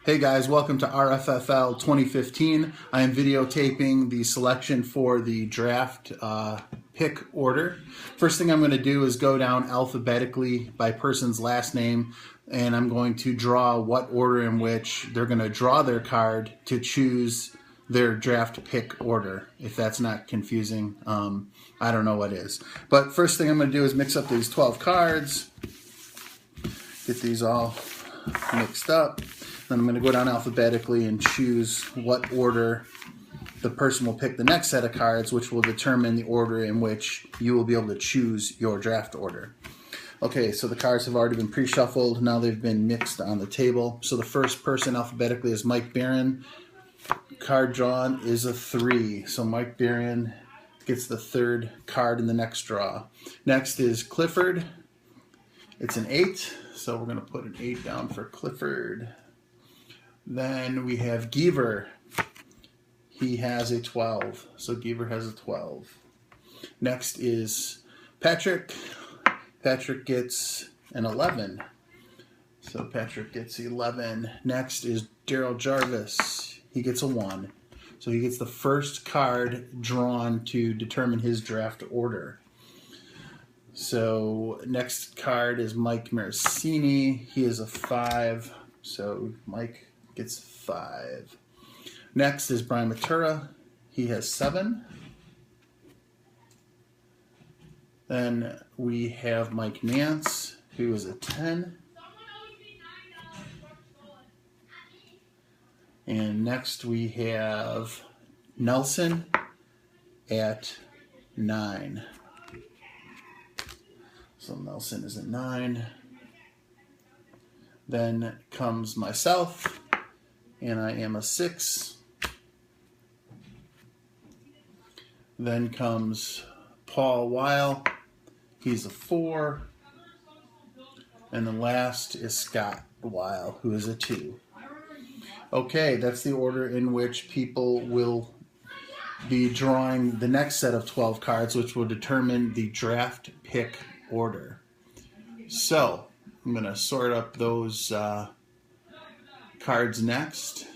Hey guys, welcome to RFFL 2015. I am videotaping the selection for the draft pick order. First thing I'm going to do is go down alphabetically by person's last name, and I'm going to draw what order in which they're going to draw their card to choose their draft pick order. If that's not confusing, I don't know what is. But first thing I'm going to do is mix up these 12 cards, get these all mixed up. Then I'm going to go down alphabetically and choose what order the person will pick the next set of cards, which will determine the order in which you will be able to choose your draft order. Okay, so the cards have already been pre-shuffled. Now they've been mixed on the table. So the first person alphabetically is Mike Barron. Card drawn is a 3. So Mike Barron gets the third card in the next draw. Next is Clifford. It's an 8. So we're going to put an 8 down for Clifford. Then we have Geever. He has a 12. So Geever has a 12. Next is Patrick. Patrick gets an 11. So Patrick gets 11. Next is Daryl Jarvis. He gets a 1. So he gets the first card drawn to determine his draft order. So next card is Mike Maricini. He is a 5. So Mike gets 5. Next is Brian Matura. He has 7. Then we have Mike Nance, who is a 10. And next we have Nelson at 9. So Nelson is a 9. Then comes myself, and I am a 6. Then comes Paul Weil. He's a 4. And the last is Scott Weil, who is a 2. Okay, that's the order in which people will be drawing the next set of 12 cards, which will determine the draft pick order. So I'm going to sort up those cards next.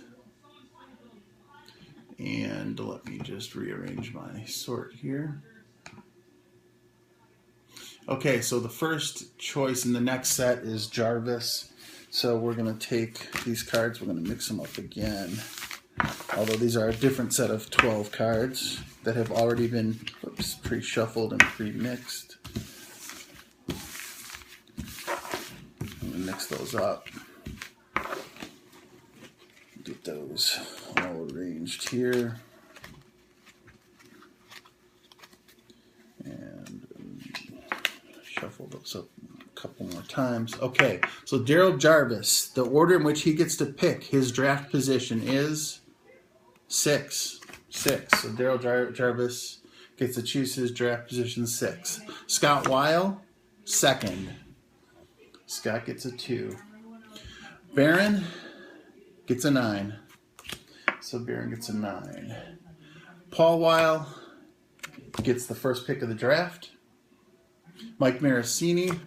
And let me just rearrange my sort here. Okay, so the first choice in the next set is Jarvis. So we're going to take these cards, we're going to mix them up again. Although these are a different set of 12 cards that have already been pre-shuffled and pre-mixed. I'm going to mix those up. Get those all arranged here. And shuffle those up a couple more times. Okay, so Daryl Jarvis, the order in which he gets to pick his draft position is 6. 6. So Daryl Jarvis gets to choose his draft position 6. Scott Weil, 2nd. Scott gets a 2. Barron gets a 9. So Barron gets a 9. Paul Weil gets the first pick of the draft. Mike Maricini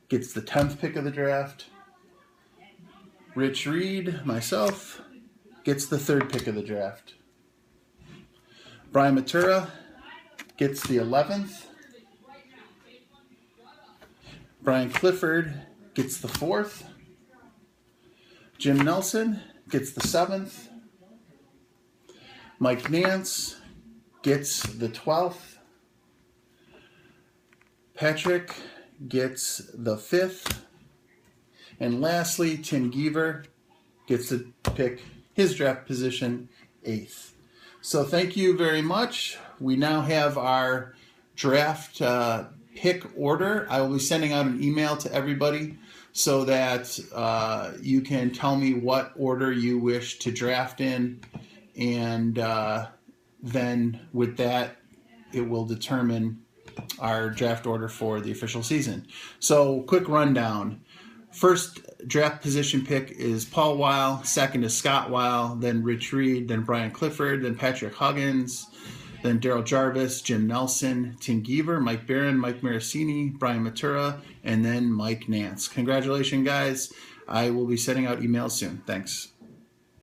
gets the 10th pick of the draft. Rich Reed, myself, gets the 3rd pick of the draft. Brian Matura gets the 11th. Brian Clifford gets the 4th. Jim Nelson gets the 7th. Mike Nance gets the 12th. Patrick gets the 5th. And lastly, Tim Geever gets to pick his draft position 8th. So thank you very much. We now have our draft pick order. I will be sending out an email to everybody so that you can tell me what order you wish to draft in, and then with that it will determine our draft order for the official season. So quick rundown. First draft position pick is Paul Weil, 2nd is Scott Weil, then Rich Reed, then Brian Clifford, then Patrick Huggins, then Daryl Jarvis, Jim Nelson, Tim Geever, Mike Barron, Mike Maricini, Brian Matura, and then Mike Nance. Congratulations, guys. I will be sending out emails soon. Thanks.